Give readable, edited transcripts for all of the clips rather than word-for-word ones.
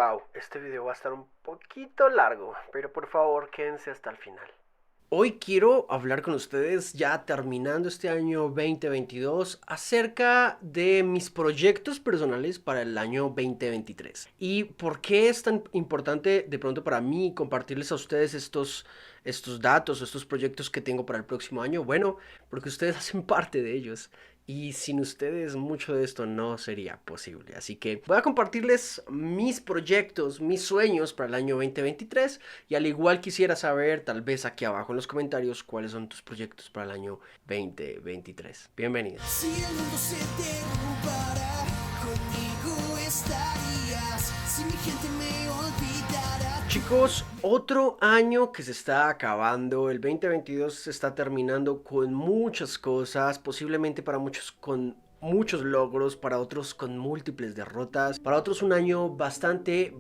Wow, este video va a estar un poquito largo, pero por favor quédense hasta el final. Hoy quiero hablar con ustedes, ya terminando este año 2022, acerca de mis proyectos personales para el año 2023. ¿Y por qué es tan importante de pronto para mí compartirles a ustedes estos datos, estos proyectos que tengo para el próximo año? Bueno, porque ustedes hacen parte de ellos. Y sin ustedes mucho de esto no sería posible. Así que voy a compartirles mis proyectos, mis sueños para el año 2023. Y al igual quisiera saber, tal vez aquí abajo en los comentarios, cuáles son tus proyectos para el año 2023. Bienvenidos. Si el mundo se derrumbara, conmigo estarías. Si mi gente me olvidara. Chicos, otro año que se está acabando, el 2022 se está terminando con muchas cosas, posiblemente para muchos con muchos logros, para otros con múltiples derrotas, para otros un año bastante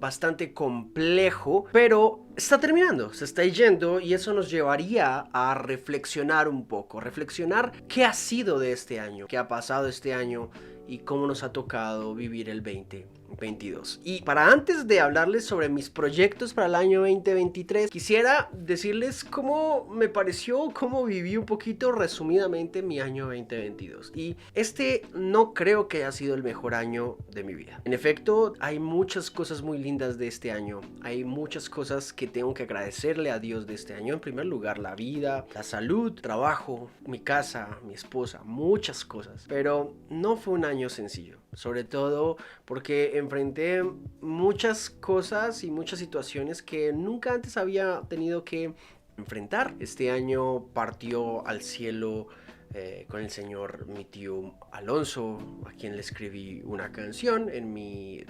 complejo, pero está terminando, se está yendo y eso nos llevaría a reflexionar un poco, reflexionar qué ha sido de este año, qué ha pasado este año y cómo nos ha tocado vivir el 2022. Y para antes de hablarles sobre mis proyectos para el año 2023, quisiera decirles cómo me pareció, cómo viví un poquito resumidamente mi año 2022. Y este no creo que haya sido el mejor año de mi vida. En efecto, hay muchas cosas muy lindas de este año. Hay muchas cosas que tengo que agradecerle a Dios de este año. En primer lugar, la vida, la salud, trabajo, mi casa, mi esposa, muchas cosas. Pero no fue un año sencillo, sobre todo porque enfrenté muchas cosas y muchas situaciones que nunca antes había tenido que enfrentar. Este año partió al cielo con el señor mi tío Alonso, a quien le escribí una canción en mi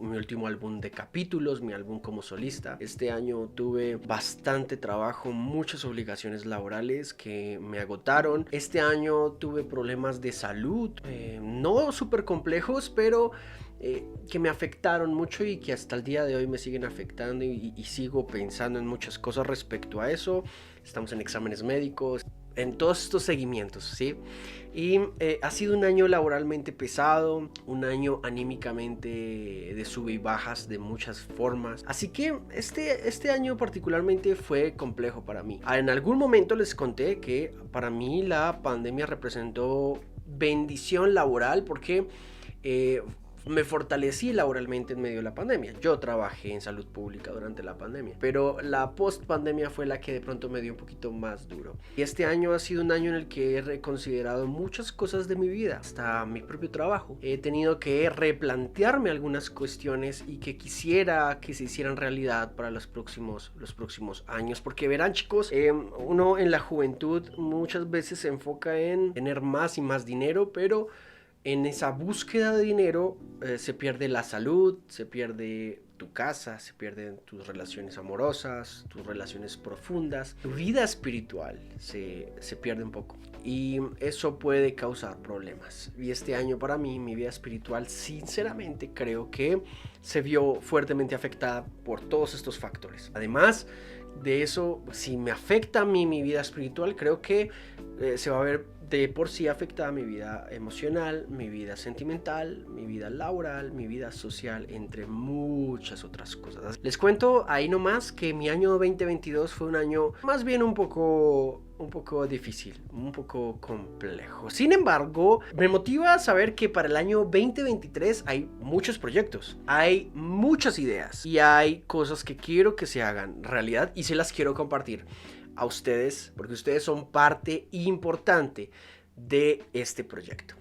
último álbum de capítulos, mi álbum como solista. Este año tuve bastante trabajo, muchas obligaciones laborales que me agotaron. Este año tuve problemas de salud, no súper complejos, pero que me afectaron mucho y que hasta el día de hoy me siguen afectando y sigo pensando en muchas cosas respecto a eso. Estamos en exámenes médicos, en todos estos seguimientos, ¿sí? Y ha sido un año laboralmente pesado, un año anímicamente de sube y bajas de muchas formas. Así que este año particularmente fue complejo para mí. En algún momento les conté que para mí la pandemia representó bendición laboral porque me fortalecí laboralmente en medio de la pandemia. Yo trabajé en salud pública durante la pandemia, pero la post pandemia fue la que de pronto me dio un poquito más duro. Y este año ha sido un año en el que he reconsiderado muchas cosas de mi vida, hasta mi propio trabajo. He tenido que replantearme algunas cuestiones y que quisiera que se hicieran realidad para los próximos años, porque verán, chicos, uno en la juventud muchas veces se enfoca en tener más y más dinero, pero en esa búsqueda de dinero se pierde la salud, se pierde tu casa, se pierden tus relaciones amorosas, tus relaciones profundas, tu vida espiritual se pierde un poco y eso puede causar problemas. Y este año para mí, mi vida espiritual, sinceramente creo que se vio fuertemente afectada por todos estos factores. Además de eso, si me afecta a mí mi vida espiritual, creo que se va a ver de por sí afectada mi vida emocional, mi vida sentimental, mi vida laboral, mi vida social, entre muchas otras cosas. Les cuento ahí nomás que mi año 2022 fue un año más bien un poco difícil, un poco complejo. Sin embargo, me motiva saber que para el año 2023 hay muchos proyectos, hay muchas ideas y hay cosas que quiero que se hagan realidad y se las quiero compartir a ustedes porque ustedes son parte importante de este proyecto.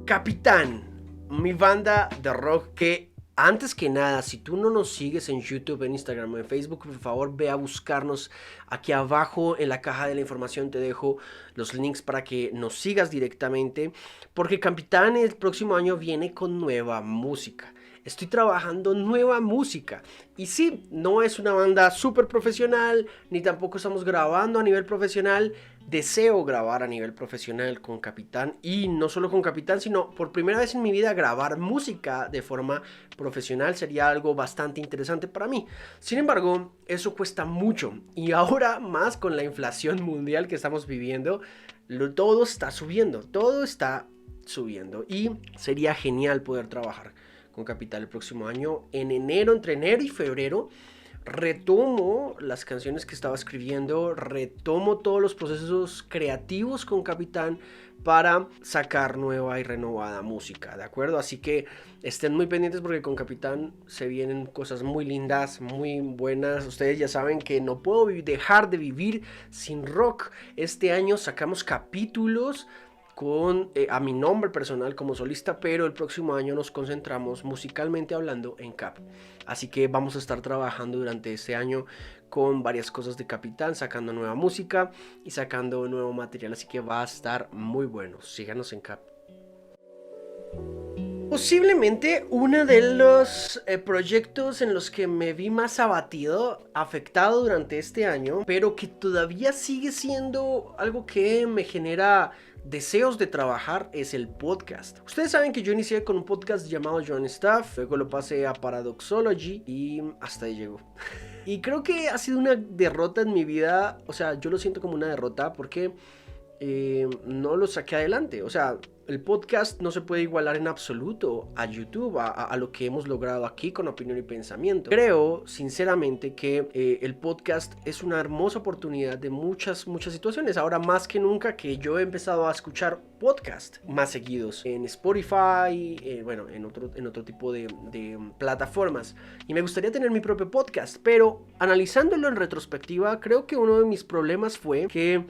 Capitán, mi banda de rock que antes que nada, si tú no nos sigues en YouTube, en Instagram o en Facebook, por favor ve a buscarnos. Aquí abajo en la caja de la información te dejo los links para que nos sigas directamente, porque Capitán el próximo año viene con nueva música. Estoy trabajando nueva música y sí, no es una banda súper profesional, ni tampoco estamos grabando a nivel profesional. Deseo grabar a nivel profesional con Capitán y no solo con Capitán, sino por primera vez en mi vida grabar música de forma profesional sería algo bastante interesante para mí. Sin embargo, eso cuesta mucho y ahora más con la inflación mundial que estamos viviendo, todo está subiendo y sería genial poder trabajar con Capital el próximo año. En enero, entre enero y febrero, retomo las canciones que estaba escribiendo, retomo todos los procesos creativos con Capitán para sacar nueva y renovada música, ¿de acuerdo? Así que estén muy pendientes porque con Capitán se vienen cosas muy lindas, muy buenas. Ustedes ya saben que no puedo dejar de vivir sin rock. Este año sacamos capítulos con a mi nombre personal como solista, pero el próximo año nos concentramos musicalmente hablando en Cap. Así que vamos a estar trabajando durante este año con varias cosas de Capitán, sacando nueva música y sacando nuevo material, así que va a estar muy bueno. Síganos en Cap. Posiblemente uno de los proyectos en los que me vi más abatido, afectado durante este año, pero que todavía sigue siendo algo que me genera deseos de trabajar, es el podcast. Ustedes saben que yo inicié con un podcast llamado John Stuff, luego lo pasé a Paradoxology y hasta ahí llegó. Y creo que ha sido una derrota en mi vida, o sea, yo lo siento como una derrota porque no lo saqué adelante. O sea, el podcast no se puede igualar en absoluto a YouTube, a lo que hemos logrado aquí con Opinión y Pensamiento. Creo sinceramente que el podcast es una hermosa oportunidad de muchas situaciones. Ahora más que nunca que yo he empezado a escuchar podcast más seguidos en Spotify, bueno, en otro tipo de plataformas. Y me gustaría tener mi propio podcast, pero analizándolo en retrospectiva, creo que uno de mis problemas fue que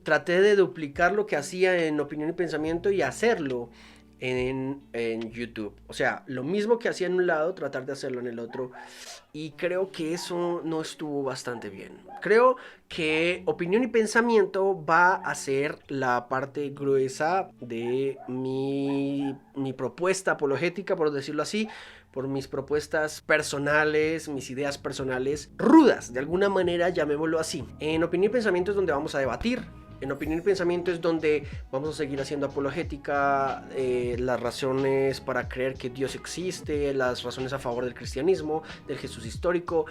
traté de duplicar lo que hacía en Opinión y Pensamiento y hacerlo en YouTube. O sea, lo mismo que hacía en un lado, tratar de hacerlo en el otro. Y creo que eso no estuvo bastante bien. Creo que Opinión y Pensamiento va a ser la parte gruesa de mi propuesta apologética, por decirlo así, por mis propuestas personales, mis ideas personales rudas, de alguna manera, llamémoslo así. En Opinión y Pensamiento es donde vamos a debatir. En Opinión y Pensamiento es donde vamos a seguir haciendo apologética, las razones para creer que Dios existe, las razones a favor del cristianismo, del Jesús histórico.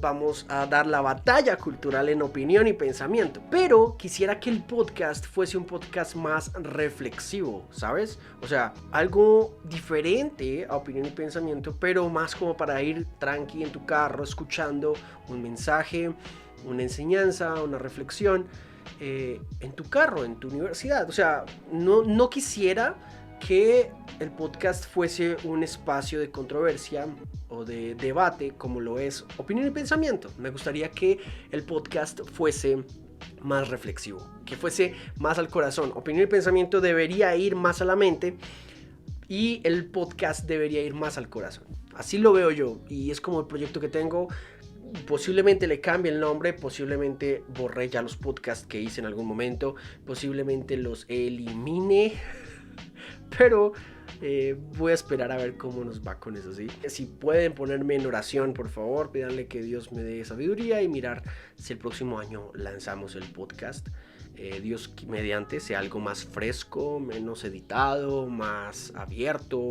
Vamos a dar la batalla cultural en Opinión y Pensamiento. Pero quisiera que el podcast fuese un podcast más reflexivo, ¿sabes? O sea, algo diferente a Opinión y Pensamiento, pero más como para ir tranqui en tu carro, escuchando un mensaje, una enseñanza, una reflexión. En tu carro, en tu universidad. O sea, no quisiera que el podcast fuese un espacio de controversia o de debate como lo es Opinión y Pensamiento. Me gustaría que el podcast fuese más reflexivo, que fuese más al corazón. Opinión y Pensamiento debería ir más a la mente y el podcast debería ir más al corazón. Así lo veo yo y es como el proyecto que tengo. Posiblemente le cambie el nombre, posiblemente borré ya los podcasts que hice en algún momento, posiblemente los elimine, pero voy a esperar a ver cómo nos va con eso, ¿sí? Si pueden ponerme en oración, por favor, pídanle que Dios me dé sabiduría y mirar si el próximo año lanzamos el podcast. Dios mediante sea algo más fresco, menos editado, más abierto,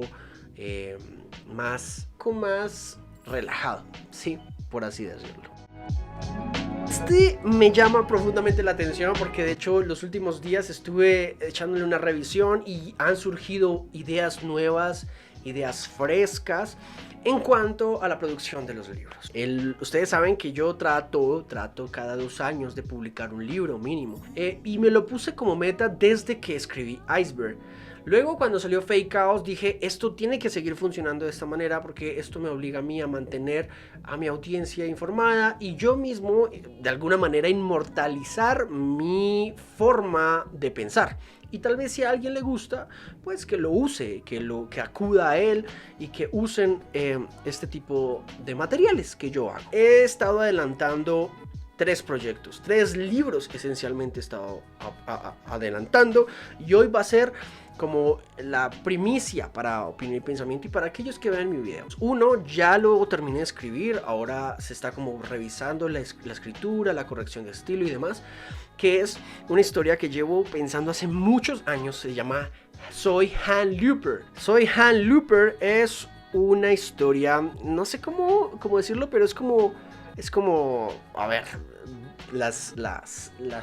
más relajado, ¿sí? Por así decirlo. Este me llama profundamente la atención porque de hecho los últimos días estuve echándole una revisión y han surgido ideas nuevas, ideas frescas en cuanto a la producción de los libros. Ustedes saben que yo trato cada 2 años de publicar un libro mínimo y me lo puse como meta desde que escribí Iceberg. Luego cuando salió Fake Chaos dije, esto tiene que seguir funcionando de esta manera porque esto me obliga a mí a mantener a mi audiencia informada y yo mismo de alguna manera inmortalizar mi forma de pensar. Y tal vez si a alguien le gusta, pues que lo use, que acuda a él y que usen este tipo de materiales que yo hago. He estado adelantando 3 proyectos, 3 libros esencialmente he estado adelantando y hoy va a ser como la primicia para Opinión y Pensamiento y para aquellos que vean mi video. Uno, ya lo terminé de escribir, ahora se está como revisando la escritura, la corrección de estilo y demás, que es una historia que llevo pensando hace muchos años, se llama Soy Han Looper. Soy Han Looper es una historia, no sé cómo decirlo, pero es como, a ver, las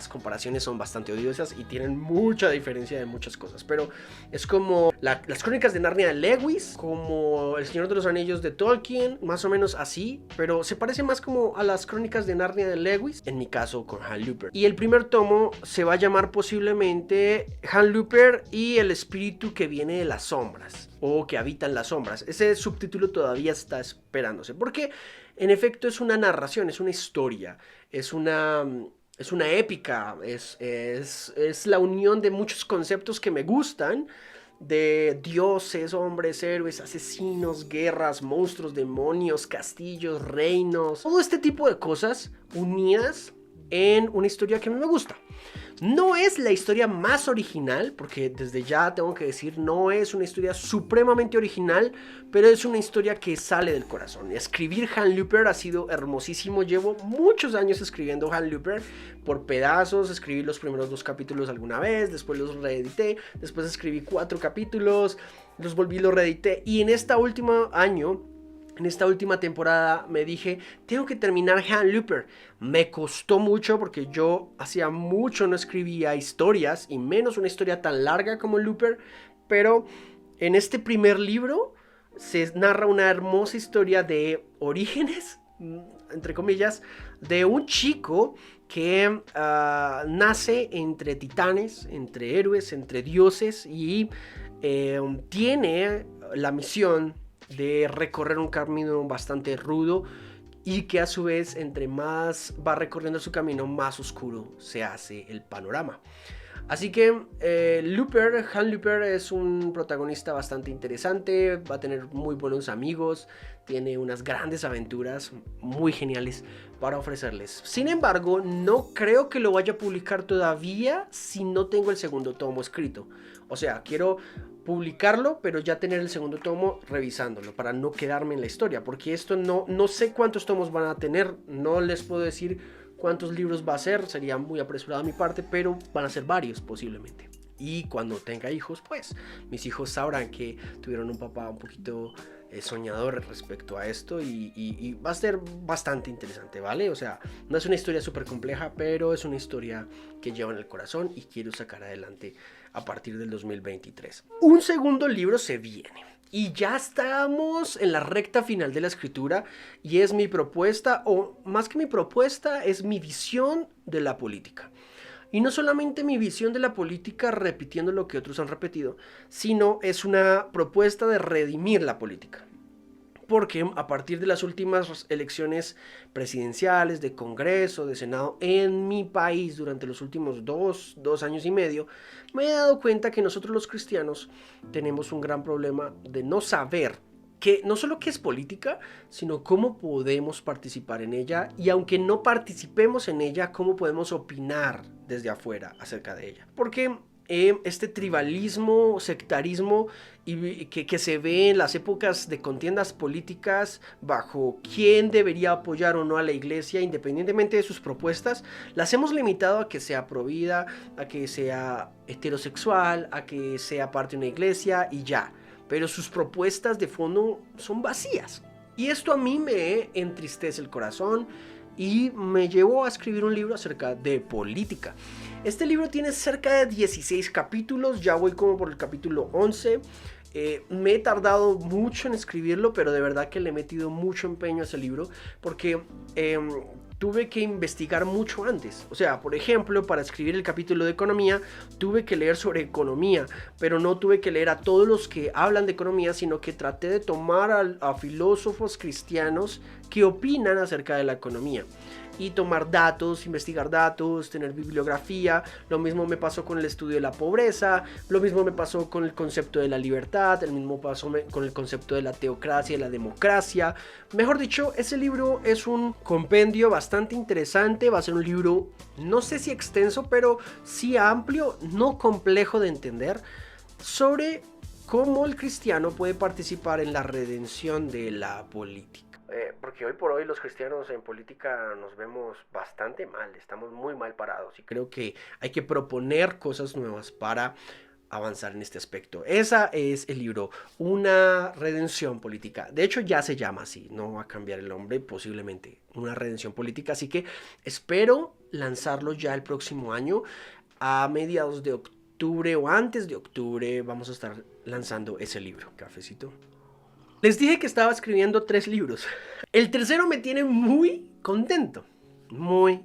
comparaciones son bastante odiosas y tienen mucha diferencia de muchas cosas, pero es como las Crónicas de Narnia de Lewis, como El Señor de los Anillos de Tolkien, más o menos así, pero se parece más como a las Crónicas de Narnia de Lewis, en mi caso con Hal Looper. Y el primer tomo se va a llamar posiblemente Hal Looper y el espíritu que viene de las sombras, o que habita en las sombras. Ese subtítulo todavía está esperándose, porque en efecto es una narración, es una historia, es una épica, es la unión de muchos conceptos que me gustan, de dioses, hombres, héroes, asesinos, guerras, monstruos, demonios, castillos, reinos, todo este tipo de cosas unidas en una historia que a mí me gusta. No es la historia más original, porque desde ya tengo que decir, no es una historia supremamente original, pero es una historia que sale del corazón. Escribir Hal Looper ha sido hermosísimo. Llevo muchos años escribiendo Hal Looper por pedazos. Escribí los primeros 2 capítulos alguna vez, después los reedité, después escribí 4 capítulos, los volví, los reedité, y en esta última temporada me dije, tengo que terminar Hal Looper. Me costó mucho porque yo hacía mucho no escribía historias, y menos una historia tan larga como Looper, pero en este primer libro se narra una hermosa historia de orígenes, entre comillas, de un chico que nace entre titanes, entre héroes, entre dioses, y tiene la misión de recorrer un camino bastante rudo, y que a su vez, entre más va recorriendo su camino, más oscuro se hace el panorama. Así que Hal Looper es un protagonista bastante interesante, va a tener muy buenos amigos, tiene unas grandes aventuras muy geniales para ofrecerles. Sin embargo, no creo que lo vaya a publicar todavía si no tengo el segundo tomo escrito. O sea, quiero publicarlo, pero ya tener el segundo tomo revisándolo para no quedarme en la historia, porque esto no sé cuántos tomos van a tener, no les puedo decir cuántos libros va a ser, sería muy apresurado a mi parte, pero van a ser varios posiblemente. Y cuando tenga hijos, pues mis hijos sabrán que tuvieron un papá un poquito soñador respecto a esto, y va a ser bastante interesante, ¿vale? O sea, no es una historia súper compleja, pero es una historia que lleva en el corazón y quiero sacar adelante a partir del 2023. Un segundo libro se viene y ya estamos en la recta final de la escritura, y es mi propuesta, o más que mi propuesta, es mi visión de la política. Y no solamente mi visión de la política repitiendo lo que otros han repetido, sino es una propuesta de redimir la política. Porque a partir de las últimas elecciones presidenciales, de Congreso, de Senado en mi país durante los últimos dos años y medio, me he dado cuenta que nosotros los cristianos tenemos un gran problema de no saber que no solo qué es política, sino cómo podemos participar en ella, y aunque no participemos en ella, cómo podemos opinar desde afuera acerca de ella. Porque este tribalismo, sectarismo que se ve en las épocas de contiendas políticas bajo quién debería apoyar o no a la iglesia independientemente de sus propuestas, las hemos limitado a que sea provida, a que sea heterosexual, a que sea parte de una iglesia y ya. Pero sus propuestas de fondo son vacías. Y esto a mí me entristece el corazón y me llevó a escribir un libro acerca de política. Este libro tiene cerca de 16 capítulos, ya voy como por el capítulo 11. Me he tardado mucho en escribirlo, pero de verdad que le he metido mucho empeño a ese libro, porque tuve que investigar mucho antes. O sea, por ejemplo, para escribir el capítulo de economía, tuve que leer sobre economía, pero no tuve que leer a todos los que hablan de economía, sino que traté de tomar a filósofos cristianos que opinan acerca de la economía, y tomar datos, investigar datos, tener bibliografía. Lo mismo me pasó con el estudio de la pobreza, lo mismo me pasó con el concepto de la libertad, el mismo pasó con el concepto de la teocracia y la democracia. Mejor dicho, ese libro es un compendio bastante interesante, va a ser un libro, no sé si extenso, pero sí amplio, no complejo de entender, sobre cómo el cristiano puede participar en la redención de la política. Porque hoy por hoy los cristianos en política nos vemos bastante mal, estamos muy mal parados, y creo que hay que proponer cosas nuevas para avanzar en este aspecto. Ese es el libro, Una redención política. De hecho ya se llama así, no va a cambiar el nombre posiblemente, Una redención política. Así que espero lanzarlo ya el próximo año. A mediados de octubre o antes de octubre vamos a estar lanzando ese libro. Cafecito. Les dije que estaba escribiendo 3 libros. El tercero me tiene muy contento. Muy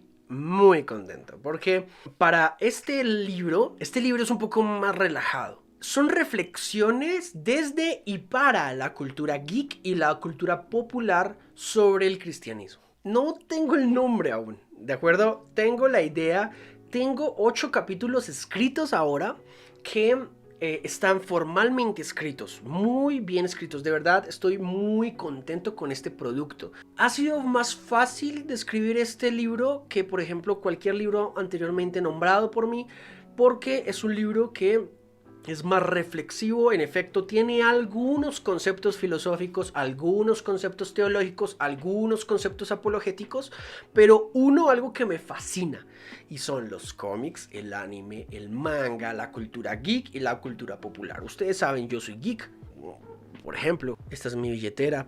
contento. Porque para este libro es un poco más relajado. Son reflexiones desde y para la cultura geek y la cultura popular sobre el cristianismo. No tengo el nombre aún, ¿de acuerdo? Tengo la idea. Tengo 8 capítulos escritos ahora que están formalmente escritos, muy bien escritos. De verdad, estoy muy contento con este producto. Ha sido más fácil de escribir este libro que, por ejemplo, cualquier libro anteriormente nombrado por mí, porque es un libro que es más reflexivo. En efecto, tiene algunos conceptos filosóficos, algunos conceptos teológicos, algunos conceptos apologéticos, pero algo que me fascina, y son los cómics, el anime, el manga, la cultura geek y la cultura popular. Ustedes saben, yo soy geek. Por ejemplo, esta es mi billetera,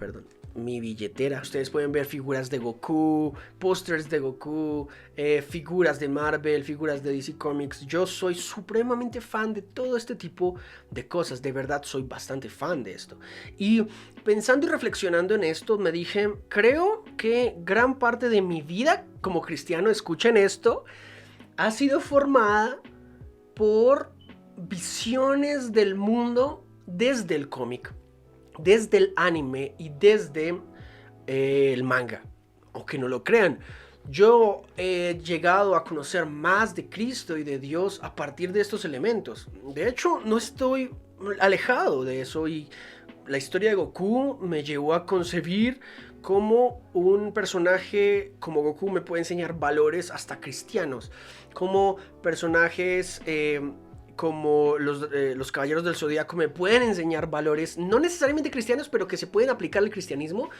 Ustedes pueden ver figuras de Goku, pósters de Goku, figuras de Marvel, figuras de DC Comics. Yo soy supremamente fan de todo este tipo de cosas. De verdad, soy bastante fan de esto. Y pensando y reflexionando en esto, me dije, creo que gran parte de mi vida como cristiano, escuchen esto, ha sido formada por visiones del mundo desde el cómic, desde el anime y desde el manga. Aunque no lo crean, yo he llegado a conocer más de Cristo y de Dios a partir de estos elementos. De hecho, no estoy alejado de eso, y la historia de Goku me llevó a concebir cómo un personaje como Goku me puede enseñar valores hasta cristianos, como personajes como los Caballeros del Zodíaco me pueden enseñar valores no necesariamente cristianos, pero que se pueden aplicar al cristianismo.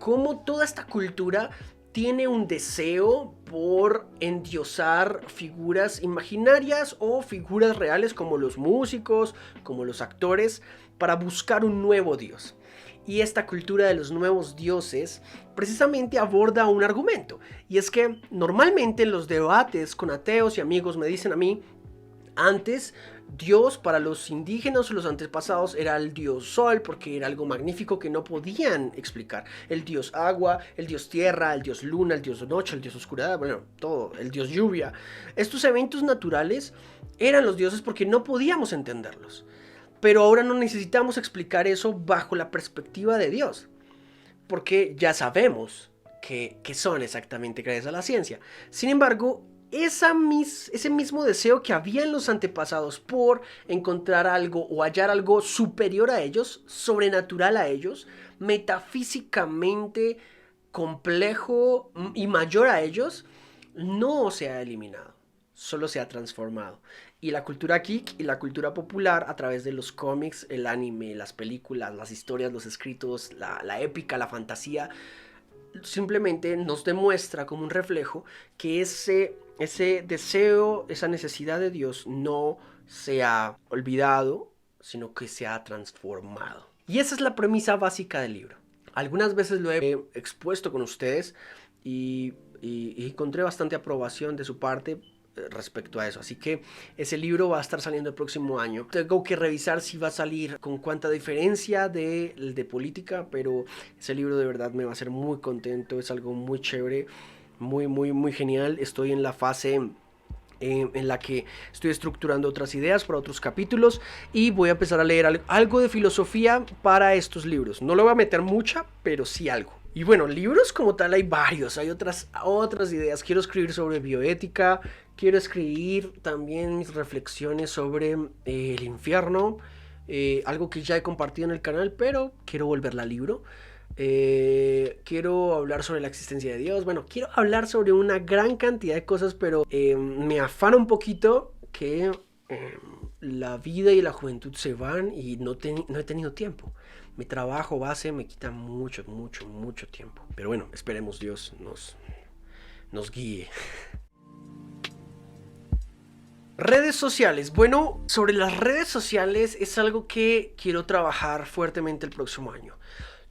Como toda esta cultura tiene un deseo por endiosar figuras imaginarias o figuras reales, como los músicos, como los actores, para buscar un nuevo Dios. Y esta cultura de los nuevos dioses precisamente aborda un argumento, y es que normalmente en los debates con ateos y amigos me dicen a mí: antes, Dios para los indígenas o los antepasados era el dios sol, porque era algo magnífico que no podían explicar. El dios agua, el dios tierra, el dios luna, el dios noche, el dios oscuridad, bueno, todo, el dios lluvia. Estos eventos naturales eran los dioses porque no podíamos entenderlos. Pero ahora no necesitamos explicar eso bajo la perspectiva de Dios, porque ya sabemos que son exactamente gracias a la ciencia. Sin embargo, ese mismo deseo que había en los antepasados por encontrar algo o hallar algo superior a ellos, sobrenatural a ellos, metafísicamente complejo y mayor a ellos, no se ha eliminado, solo se ha transformado. Y la cultura geek y la cultura popular, a través de los cómics, el anime, las películas, las historias, los escritos, la épica, la fantasía, simplemente nos demuestra como un reflejo que ese deseo, esa necesidad de Dios no se ha olvidado, sino que se ha transformado. Y esa es la premisa básica del libro. Algunas veces lo he expuesto con ustedes y encontré bastante aprobación de su parte respecto a eso. Así que ese libro va a estar saliendo el próximo año. Tengo que revisar si va a salir con cuánta diferencia de política, pero ese libro de verdad me va a hacer muy contento. Es algo muy chévere, muy genial. Estoy en la fase en la que estoy estructurando otras ideas para otros capítulos, y voy a empezar a leer algo de filosofía para estos libros. No le voy a meter mucha, pero sí algo. Y bueno, libros como tal hay varios, hay otras ideas. Quiero escribir sobre bioética, quiero escribir también mis reflexiones sobre el infierno, algo que ya he compartido en el canal, pero quiero volverla a libro. Quiero hablar sobre la existencia de Dios. Bueno, quiero hablar sobre una gran cantidad de cosas, pero me afana un poquito que la vida y la juventud se van y no he tenido tiempo. Mi trabajo base me quita mucho tiempo. Pero bueno, esperemos Dios nos guíe. Redes sociales. Bueno, sobre las redes sociales es algo que quiero trabajar fuertemente el próximo año.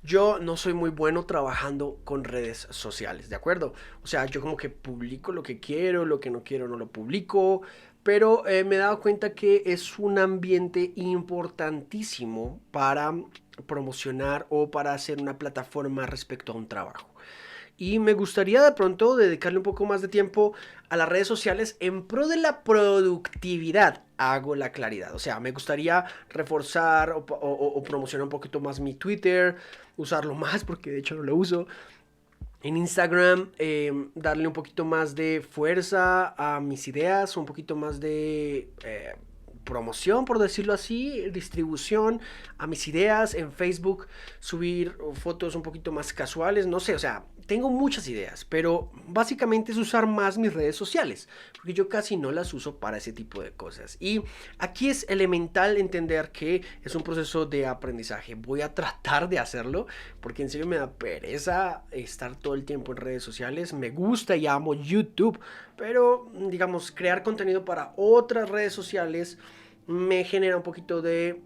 Yo no soy muy bueno trabajando con redes sociales, ¿de acuerdo? O sea, yo como que publico lo que quiero, lo que no quiero no lo publico, pero me he dado cuenta que es un ambiente importantísimo para promocionar o para hacer una plataforma respecto a un trabajo. Y me gustaría de pronto dedicarle un poco más de tiempo a las redes sociales en pro de la productividad. Hago la claridad. O sea, me gustaría reforzar o promocionar un poquito más mi Twitter, usarlo más porque de hecho no lo uso. En Instagram, darle un poquito más de fuerza a mis ideas, un poquito más de promoción, por decirlo así, distribución a mis ideas. En Facebook, subir fotos un poquito más casuales, no sé, o sea, tengo muchas ideas, pero básicamente es usar más mis redes sociales, porque yo casi no las uso para ese tipo de cosas. Y aquí es elemental entender que es un proceso de aprendizaje. Voy a tratar de hacerlo, porque en serio me da pereza estar todo el tiempo en redes sociales. Me gusta y amo YouTube, pero digamos, crear contenido para otras redes sociales me genera un poquito de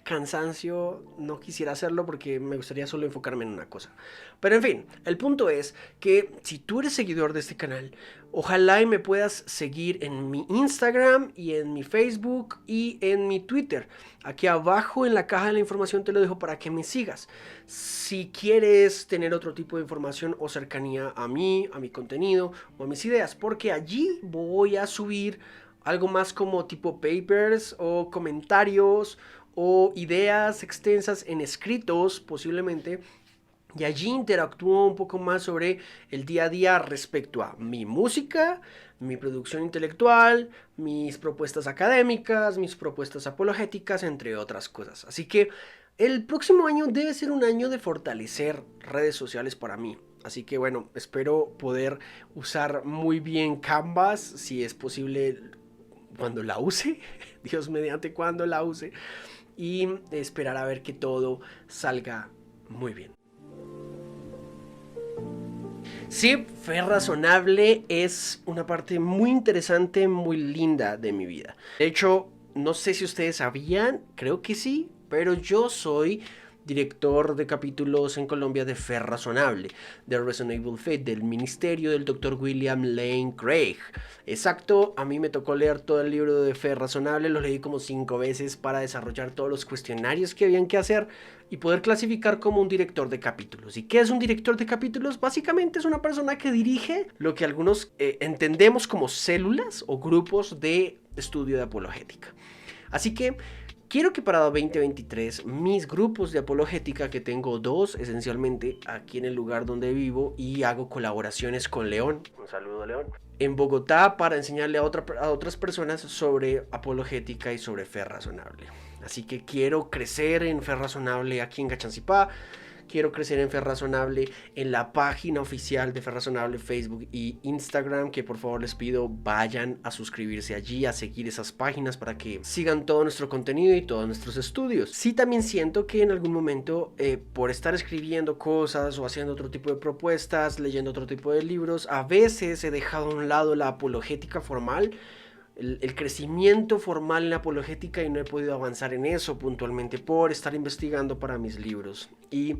cansancio. No quisiera hacerlo porque me gustaría solo enfocarme en una cosa. Pero en fin, el punto es que si tú eres seguidor de este canal, ojalá y me puedas seguir en mi Instagram y en mi Facebook y en mi Twitter. Aquí abajo en la caja de la información te lo dejo para que me sigas. Si quieres tener otro tipo de información o cercanía a mí, a mi contenido o a mis ideas, porque allí voy a subir algo más como tipo papers o comentarios o ideas extensas en escritos posiblemente. Y allí interactúo un poco más sobre el día a día respecto a mi música, mi producción intelectual, mis propuestas académicas, mis propuestas apologéticas, entre otras cosas. Así que el próximo año debe ser un año de fortalecer redes sociales para mí. Así que bueno, espero poder usar muy bien Canvas, si es posible cuando la use, Dios mediante cuando la use, y esperar a ver que todo salga muy bien. Sí, Fe Razonable es una parte muy interesante, muy linda de mi vida. De hecho, no sé si ustedes sabían, creo que sí, pero yo soy director de capítulos en Colombia de Fe Razonable, de Reasonable Faith, del ministerio del Dr. William Lane Craig. Exacto, a mí me tocó leer todo el libro de Fe Razonable, lo leí como 5 veces para desarrollar todos los cuestionarios que habían que hacer y poder clasificar como un director de capítulos. ¿Y qué es un director de capítulos? Básicamente es una persona que dirige lo que algunos entendemos como células o grupos de estudio de apologética. Así que quiero que para 2023 mis grupos de apologética, que tengo 2 esencialmente aquí en el lugar donde vivo y hago colaboraciones con León, un saludo León, en Bogotá para enseñarle a otras personas sobre apologética y sobre fe razonable. Así que quiero crecer en Fe Razonable aquí en Cachancipá. Quiero crecer en Fe Razonable en la página oficial de Fe Razonable, Facebook y Instagram, que por favor les pido vayan a suscribirse allí, a seguir esas páginas para que sigan todo nuestro contenido y todos nuestros estudios. Sí, también siento que en algún momento por estar escribiendo cosas o haciendo otro tipo de propuestas, leyendo otro tipo de libros, a veces he dejado a un lado la apologética formal, el crecimiento formal en la apologética, y no he podido avanzar en eso puntualmente por estar investigando para mis libros. Y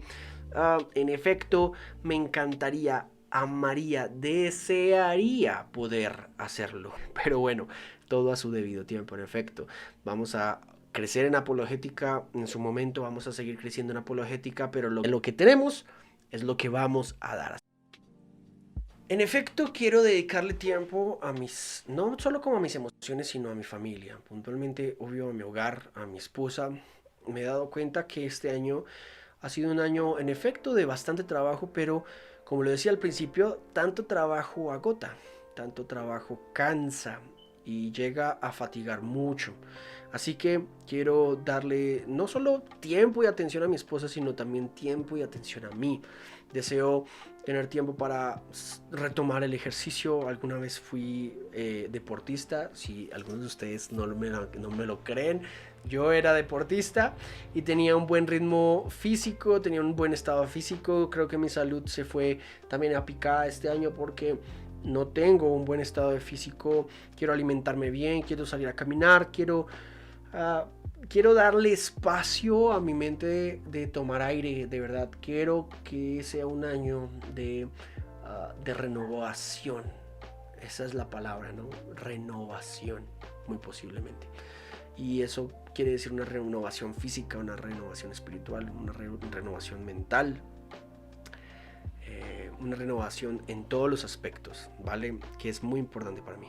en efecto me encantaría, amaría, desearía poder hacerlo, pero bueno, todo a su debido tiempo. En efecto, vamos a crecer en apologética en su momento, vamos a seguir creciendo en apologética, pero lo que tenemos es lo que vamos a dar. En efecto, quiero dedicarle tiempo a mis, no solo como a mis emociones, sino a mi familia. Puntualmente, obvio, a mi hogar, a mi esposa. Me he dado cuenta que este año ha sido un año, en efecto, de bastante trabajo, pero como lo decía al principio, tanto trabajo agota, tanto trabajo cansa y llega a fatigar mucho. Así que quiero darle no solo tiempo y atención a mi esposa, sino también tiempo y atención a mí. Deseo tener tiempo para retomar el ejercicio. Alguna vez fui deportista, si algunos de ustedes no me lo creen. Yo era deportista y tenía un buen ritmo físico, tenía un buen estado físico. Creo que mi salud se fue también a picada este año porque no tengo un buen estado de físico. Quiero alimentarme bien, quiero salir a caminar, quiero quiero darle espacio a mi mente de tomar aire, de verdad. Quiero que sea un año de renovación. Esa es la palabra, ¿no? Renovación, muy posiblemente. Y eso quiere decir una renovación física, una renovación espiritual, una renovación mental, una renovación en todos los aspectos, ¿vale? Que es muy importante para mí.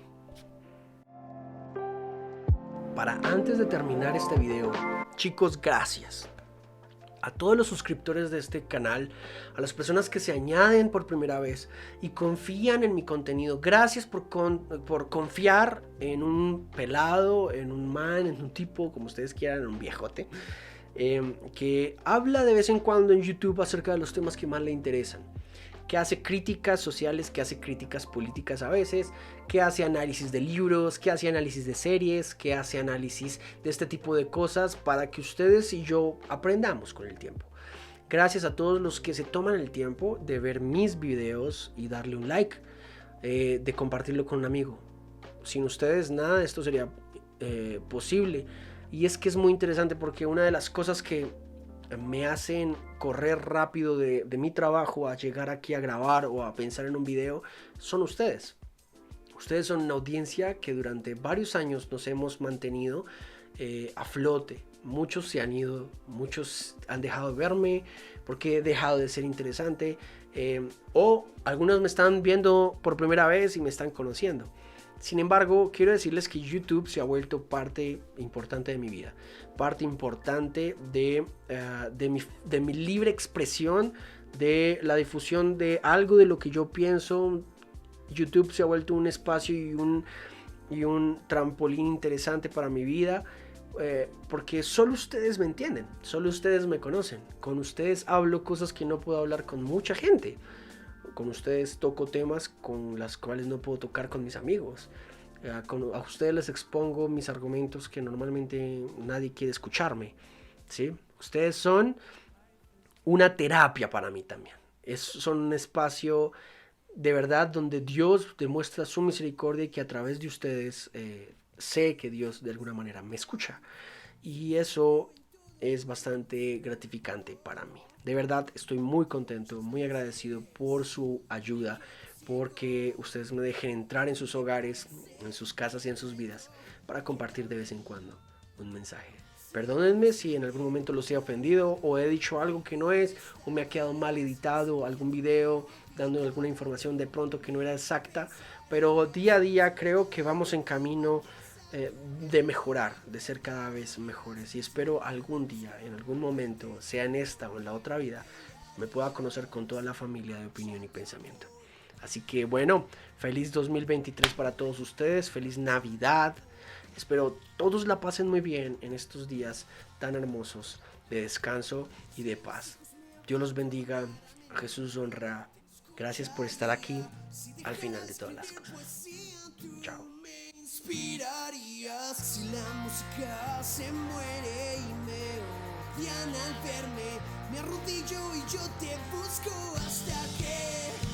Para antes de terminar este video, chicos, gracias a todos los suscriptores de este canal, a las personas que se añaden por primera vez y confían en mi contenido. Gracias por confiar en un pelado, en un man, en un tipo, como ustedes quieran, en un viejote, que habla de vez en cuando en YouTube acerca de los temas que más le interesan, que hace críticas sociales, que hace críticas políticas a veces, que hace análisis de libros, que hace análisis de series, que hace análisis de este tipo de cosas para que ustedes y yo aprendamos con el tiempo. Gracias a todos los que se toman el tiempo de ver mis videos y darle un like, de compartirlo con un amigo. Sin ustedes nada de esto sería posible. Y es que es muy interesante porque una de las cosas que me hacen correr rápido de mi trabajo a llegar aquí a grabar o a pensar en un video son ustedes. Ustedes son una audiencia que durante varios años nos hemos mantenido a flote. Muchos se han ido, muchos han dejado de verme porque he dejado de ser interesante, o algunos me están viendo por primera vez y me están conociendo. Sin embargo, quiero decirles que YouTube se ha vuelto parte importante de mi vida, parte importante de mi libre expresión, de la difusión de algo de lo que yo pienso. YouTube se ha vuelto un espacio y un trampolín interesante para mi vida, porque solo ustedes me entienden, solo ustedes me conocen. Con ustedes hablo cosas que no puedo hablar con mucha gente. Con ustedes toco temas con las cuales no puedo tocar con mis amigos. A ustedes les expongo mis argumentos que normalmente nadie quiere escucharme, ¿sí? Ustedes son una terapia para mí también. Son un espacio de verdad donde Dios demuestra su misericordia y que a través de ustedes sé que Dios de alguna manera me escucha. Y eso es bastante gratificante para mí. De verdad estoy muy contento, muy agradecido por su ayuda, porque ustedes me dejen entrar en sus hogares, en sus casas y en sus vidas para compartir de vez en cuando un mensaje. Perdónenme si en algún momento los he ofendido o he dicho algo que no es, o me ha quedado mal editado algún video dando alguna información de pronto que no era exacta, pero día a día creo que vamos en camino de mejorar, de ser cada vez mejores, y espero algún día, en algún momento, sea en esta o en la otra vida, me pueda conocer con toda la familia de opinión y pensamiento. Así que bueno, feliz 2023 para todos ustedes, feliz Navidad. Espero todos la pasen muy bien en estos días tan hermosos de descanso y de paz. Dios los bendiga, Jesús honra. Gracias por estar aquí al final de todas las cosas. Chao. Inspirarías si la música se muere y me odian al verme, me arrodillo y yo te busco hasta que